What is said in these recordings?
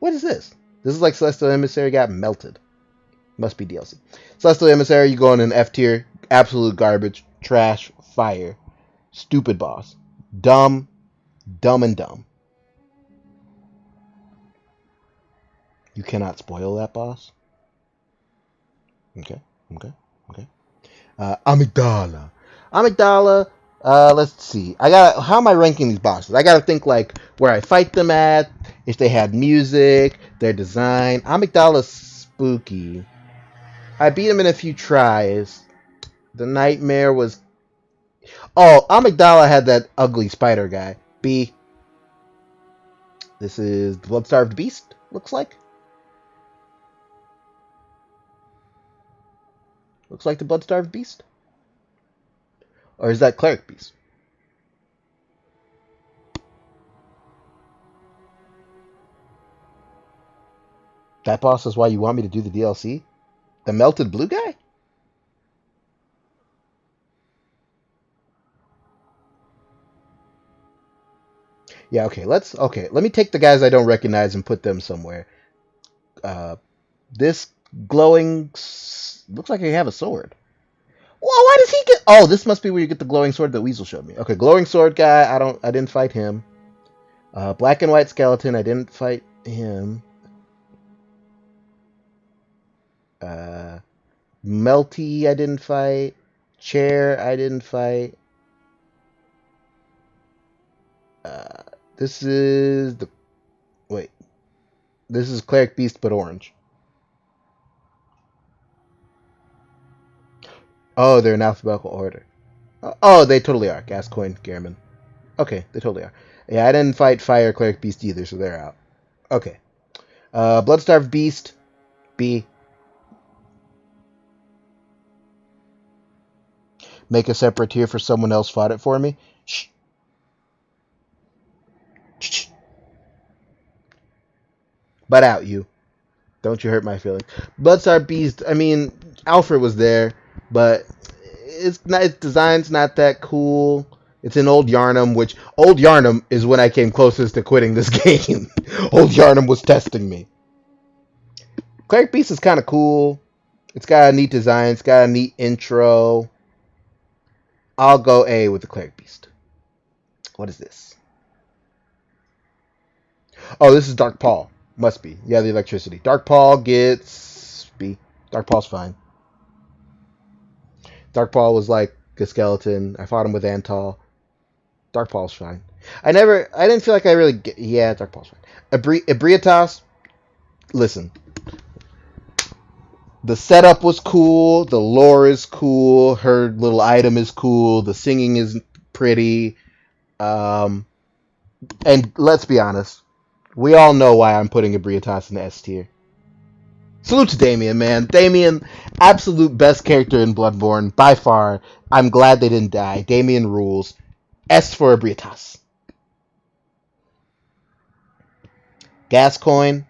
What is this? This is like Celestial Emissary got melted. Must be DLC. Celestial Emissary, you go in an F tier. Absolute garbage. Trash. Fire. Stupid boss. Dumb. Dumb and dumb. You cannot spoil that boss. Okay. Okay. Okay. Amygdala. Amygdala. Let's see. How am I ranking these bosses? I gotta think like where I fight them at, if they had music, their design. Amygdala's spooky. I beat him in a few tries. The nightmare was. Oh, Amygdala had that ugly spider guy. B. This is the Blood-Starved Beast, looks like. Looks like the Blood-Starved Beast. Or is that Cleric Beast? That boss is why you want me to do the DLC? The melted blue guy? Yeah, okay, let me take the guys I don't recognize and put them somewhere. Uh, this glowing looks like I have a sword. Well, why does he get? Oh, this must be where you get the glowing sword that Weasel showed me. Okay, glowing sword guy. I didn't fight him. Black and white skeleton. I didn't fight him. Melty. I didn't fight. Chair. I didn't fight. This is the. Wait. This is Cleric Beast, but orange. Oh, they're in alphabetical order. Oh, they totally are. Gascoigne, Gehrman. Okay, they totally are. Yeah, I didn't fight Fire Cleric Beast either, so they're out. Okay. Bloodstarved Beast, B. Make a separate tier for someone else fought it for me. Shh. Shh. Butt out, you. Don't you hurt my feelings. Bloodstarved Beast, I mean, Alfred was there, but its design's not that cool. It's in Old Yarnum, which Old Yarnum is when I came closest to quitting this game. Old Yarnum was testing me. Cleric Beast is kind of cool. It's got a neat design. It's got a neat intro. I'll go A with the Cleric Beast. What is this? Oh, this is Dark Paul. Must be. Yeah, the electricity. Dark Paul gets B. Dark Paul's fine. Dark Paul was like a skeleton. I fought him with Antal. Dark Paul's fine. I didn't feel like I really yeah, Dark Paul's fine. Ebrietas, listen. The setup was cool. The lore is cool. Her little item is cool. The singing is pretty. And let's be honest. We all know why I'm putting Ebrietas in the S tier. Salute to Damien, man. Damien, absolute best character in Bloodborne, by far. I'm glad they didn't die. Damien rules. S for Ebrietas. Gascoigne.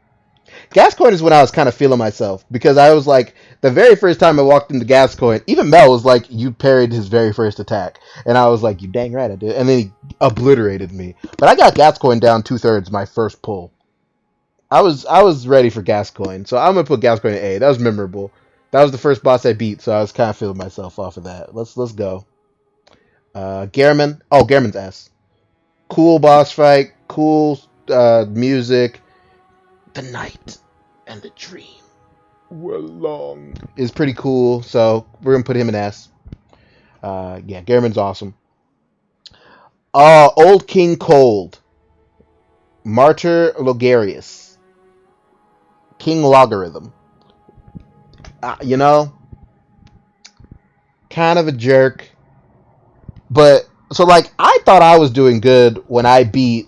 Gascoigne is when I was kind of feeling myself, because I was like, the very first time I walked into Gascoigne, even Mel was like, you parried his very first attack. And I was like, you dang right I did. And then he obliterated me. But I got Gascoigne down 2/3 my first pull. I was ready for Gascoigne, so I'm gonna put Gascoigne in A. That was memorable. That was the first boss I beat, so I was kind of feeling myself off of that. Let's go. Gehrman. Oh, Gehrman's S. Cool boss fight. Cool music. The night and the dream were long. Is pretty cool, so we're gonna put him in S. Yeah, Gehrman's awesome. Old King Cold. Martyr Logarius. King Logarithm. You know, kind of a jerk. But, so like, I thought I was doing good when I beat,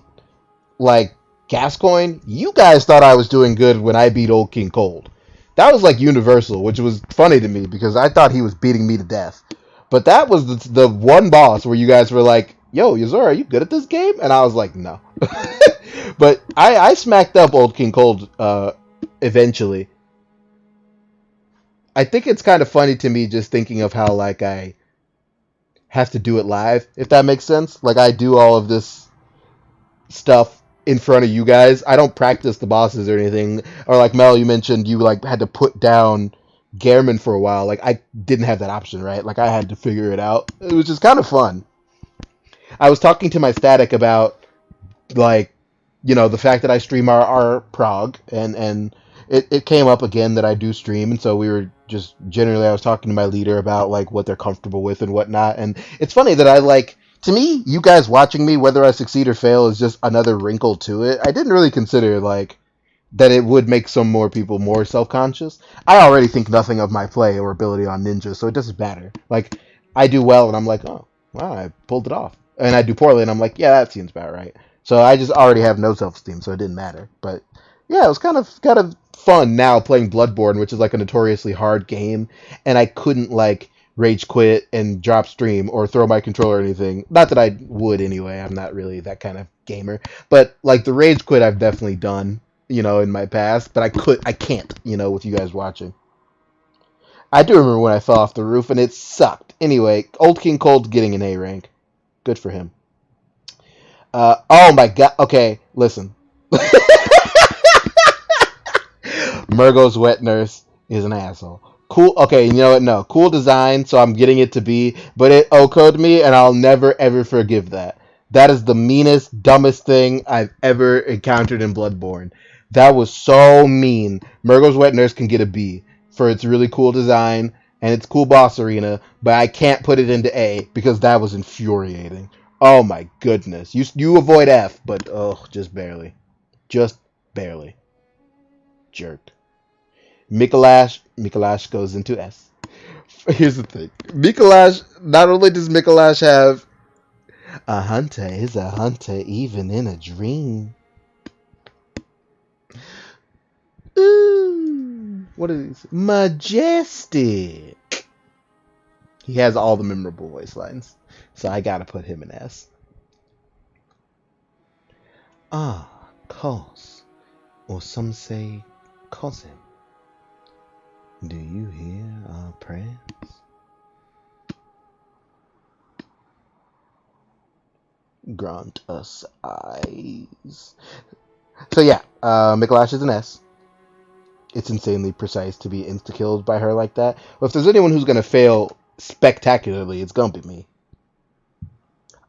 like, Gascoigne. You guys thought I was doing good when I beat Old King Cold. That was, like, universal, which was funny to me, because I thought he was beating me to death. But that was the one boss where you guys were like, yo, Yuzora, are you good at this game? And I was like, no. But I smacked up Old King Cold eventually. I think it's kind of funny to me just thinking of how, like, I have to do it live, if that makes sense. Like, I do all of this stuff in front of you guys. I don't practice the bosses or anything. Or like Mel, you mentioned you like had to put down Gehrman for a while. Like I didn't have that option, right? Like I had to figure it out. It was just kind of fun. I was talking to my static about like the fact that I stream our prog and it came up again that I do stream, and so we were just generally I was talking to my leader about like what they're comfortable with and whatnot. And it's funny that I like, to me, you guys watching me, whether I succeed or fail, is just another wrinkle to it. I didn't really consider like that it would make some more people more self-conscious. I already think nothing of my play or ability on ninja, so it doesn't matter. Like I do well and I'm like, oh wow, I pulled it off. And I do poorly and I'm like, yeah, that seems about right. So I just already have no self-esteem, so it didn't matter. But yeah, it was kind of fun now playing Bloodborne, which is like a notoriously hard game, and I couldn't like rage quit and drop stream or throw my controller or anything. Not that I would anyway. I'm not really that kind of gamer. But like the rage quit I've definitely done, in my past, but I can't, with you guys watching. I do remember when I fell off the roof and it sucked. Anyway, Old King Cold's getting an A rank. Good for him. Oh my god. Okay, listen. Murgo's wet nurse is an asshole. Cool. Okay, you know what? No, cool design. So I'm getting it to be, but it OHKO'd me, and I'll never ever forgive that. That is the meanest, dumbest thing I've ever encountered in Bloodborne. That was so mean. Murgo's wet nurse can get a B for its really cool design and its cool boss arena, but I can't put it into A because that was infuriating. Oh my goodness. You avoid F, but oh, just barely. Just barely. Jerk. Mikolash goes into S. Here's the thing. Mikolash, not only does Mikolash have a hunter is a hunter even in a dream. Ooh, what is this? Majestic. He has all the memorable voice lines, so I gotta put him in S. Ah, cause, or some say cousin. Do you hear our prayers? Grant us eyes. So yeah, Mikolash is an S. It's insanely precise to be insta-killed by her like that. But if there's anyone who's going to fail spectacularly, it's going to be me.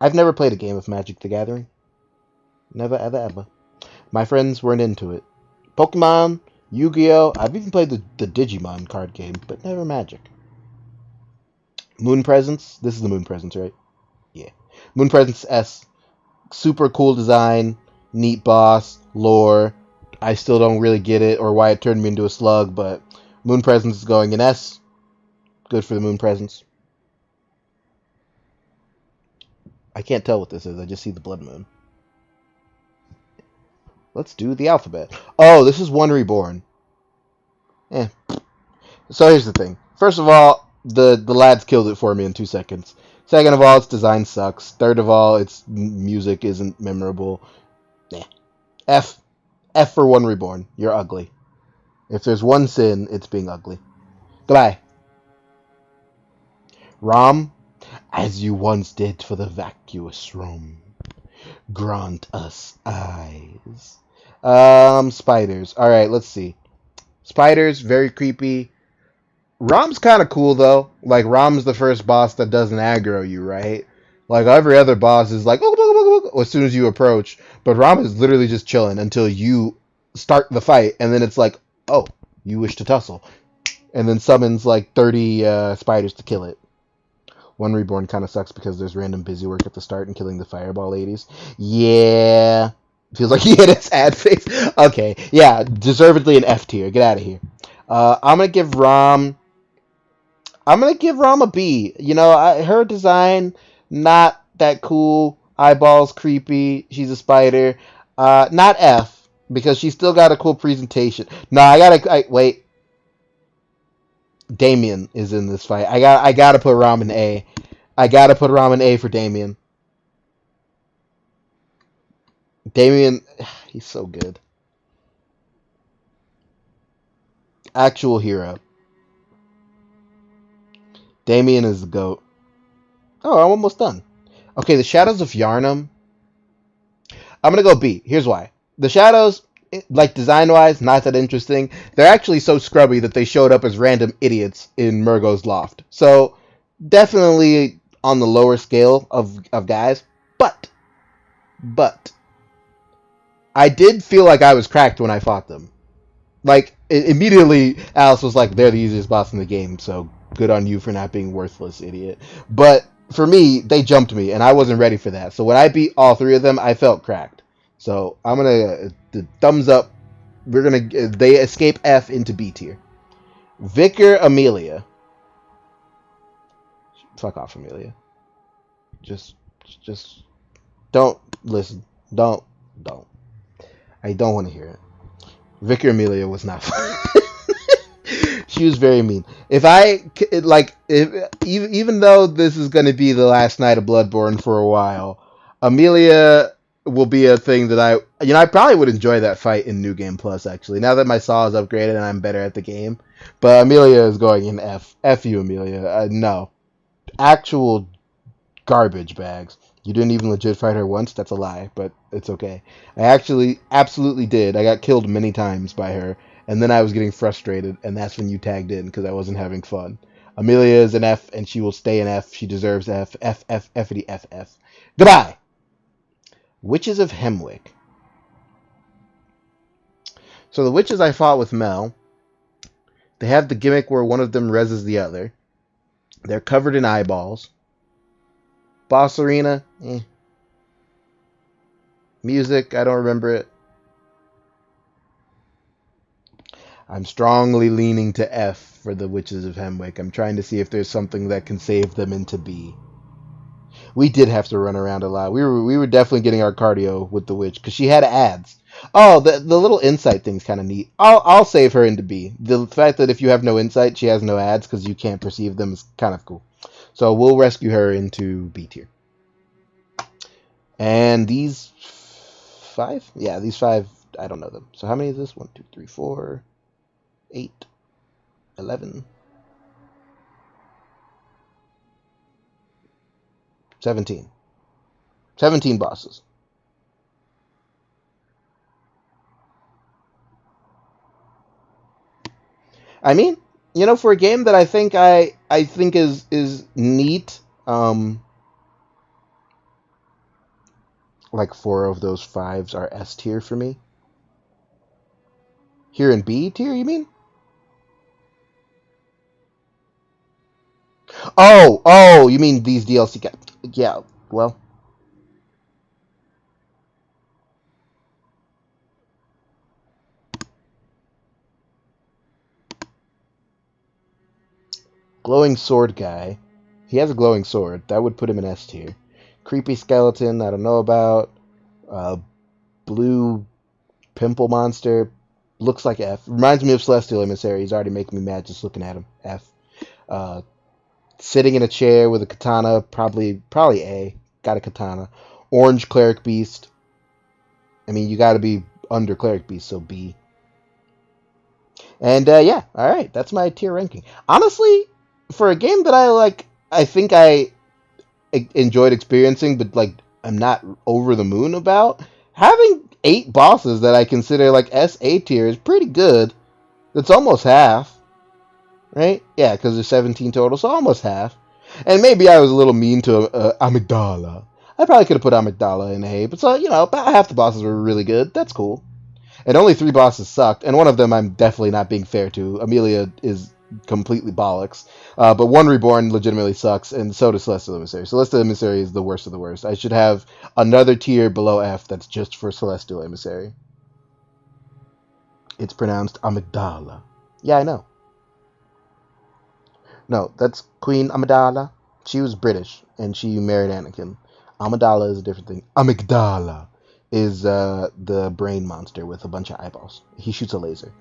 I've never played a game of Magic the Gathering. Never, ever, ever. My friends weren't into it. Pokemon, Yu-Gi-Oh! I've even played the Digimon card game, but never Magic. Moon Presence. This is the Moon Presence, right? Yeah. Moon Presence S. Super cool design, neat boss, lore. I still don't really get it or why it turned me into a slug, but Moon Presence is going in S. Good for the Moon Presence. I can't tell what this is. I just see the blood moon. Let's do the alphabet. Oh, this is One Reborn. Eh. So here's the thing. First of all, the lads killed it for me in 2 seconds. Second of all, its design sucks. Third of all, its music isn't memorable. Eh. F. F for One Reborn. You're ugly. If there's one sin, it's being ugly. Goodbye. Rom, as you once did for the vacuous room, grant us eyes. Spiders. Alright, let's see. Spiders, very creepy. Rom's kind of cool, though. Like, Rom's the first boss that doesn't aggro you, right? Like, every other boss is like, as soon as you approach. But Rom is literally just chilling until you start the fight, and then it's like, oh, you wish to tussle. And then summons, like, 30 spiders to kill it. One Reborn kind of sucks because there's random busy work at the start and killing the fireball ladies. Yeah. Feels like he hit his ad face. Okay. Yeah, deservedly an F tier. Get out of here. I'm going to give Rom a B. Her design, not that cool. Eyeballs, creepy. She's a spider. Not F, because she's still got a cool presentation. No, wait. Damien is in this fight. I gotta put Rom in A. I gotta put Rom in A for Damien. Damien, he's so good. Actual hero. Damien is the GOAT. Oh, I'm almost done. Okay, the Shadows of Yharnam. I'm gonna go B. Here's why. The shadows, like design wise, not that interesting. They're actually so scrubby that they showed up as random idiots in Murgo's loft. So definitely on the lower scale of guys. But I did feel like I was cracked when I fought them. Like immediately, Alice was like, "They're the easiest boss in the game, so good on you for not being worthless, idiot." But for me, they jumped me, and I wasn't ready for that. So when I beat all three of them, I felt cracked. So I'm gonna the thumbs up. We're gonna they escape F into B tier. Vicar Amelia. Fuck off, Amelia. Just just don't listen. Don't. I don't want to hear it. Vicar Amelia was not fun. She was very mean. If I like, if even though this is going to be the last night of Bloodborne for a while, Amelia will be a thing that I probably would enjoy that fight in New Game Plus. Actually, now that my saw is upgraded and I'm better at the game, but Amelia is going in F. F you, Amelia. No, actual garbage bags. You didn't even legit fight her once? That's a lie, but it's okay. I actually absolutely did. I got killed many times by her, and then I was getting frustrated, and that's when you tagged in because I wasn't having fun. Amelia is an F, and she will stay an F. She deserves F. F, F, Fity, F, F. Goodbye! Witches of Hemwick. So the witches I fought with Mel, they have the gimmick where one of them reses the other. They're covered in eyeballs. Boss Arena, eh. Music, I don't remember it. I'm strongly leaning to F for the Witches of Hemwick. I'm trying to see if there's something that can save them into B. We did have to run around a lot. We were definitely getting our cardio with the witch because she had ads. Oh, the little insight thing's kind of neat. I'll save her into B. The fact that if you have no insight, she has no ads because you can't perceive them is kind of cool. So we'll rescue her into B tier. And these five? Yeah, these five, I don't know them. So how many is this? 1, 2, 3, 4, 8, 11, 17. 17 bosses. I mean, for a game that I think is neat, like 4 of those 5s are S tier for me. Here in B tier, you mean? Oh, you mean these DLC guys? Yeah, well. Glowing sword guy. He has a glowing sword. That would put him in S tier. Creepy skeleton, I don't know about. Blue pimple monster. Looks like F. Reminds me of Celestial Emissary. He's already making me mad just looking at him. F. Sitting in a chair with a katana. Probably A. Got a katana. Orange cleric beast. I mean, you got to be under cleric beast, so B. And yeah, all right. That's my tier ranking. Honestly, for a game that I think I enjoyed experiencing, but like I'm not over the moon about, having 8 bosses that I consider like SA tier is pretty good. That's almost half, right? Yeah, because there's 17 total, so almost half. And maybe I was a little mean to Amygdala. I probably could have put Amygdala in A, but so about half the bosses were really good. That's cool. And only 3 bosses sucked, and one of them I'm definitely not being fair to. Amelia is completely bollocks. But One Reborn legitimately sucks, and so does Celestial Emissary. Celestial Emissary is the worst of the worst. I should have another tier below F that's just for Celestial Emissary. It's pronounced Amygdala. Yeah, I know. No, that's Queen Amidala. She was British, and she married Anakin. Amidala is a different thing. Amygdala is the brain monster with a bunch of eyeballs. He shoots a laser.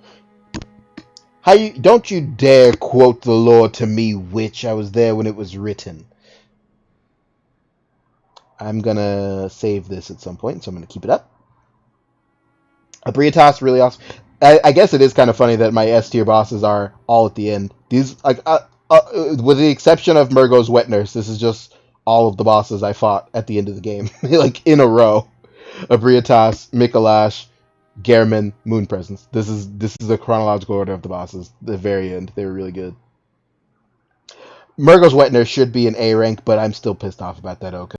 Don't you dare quote the law to me, witch. I was there when it was written. I'm gonna save this at some point, so I'm gonna keep it up. Abriatas, really awesome. I guess it is kind of funny that my S tier bosses are all at the end. These, with the exception of Murgo's wet nurse, this is just all of the bosses I fought at the end of the game, like in a row. Abriatas, Mikolash, Gehrman, Moon Presence. This is the chronological order of the bosses. The very end, they were really good. Murgo's Wetner should be an A rank, but I'm still pissed off about that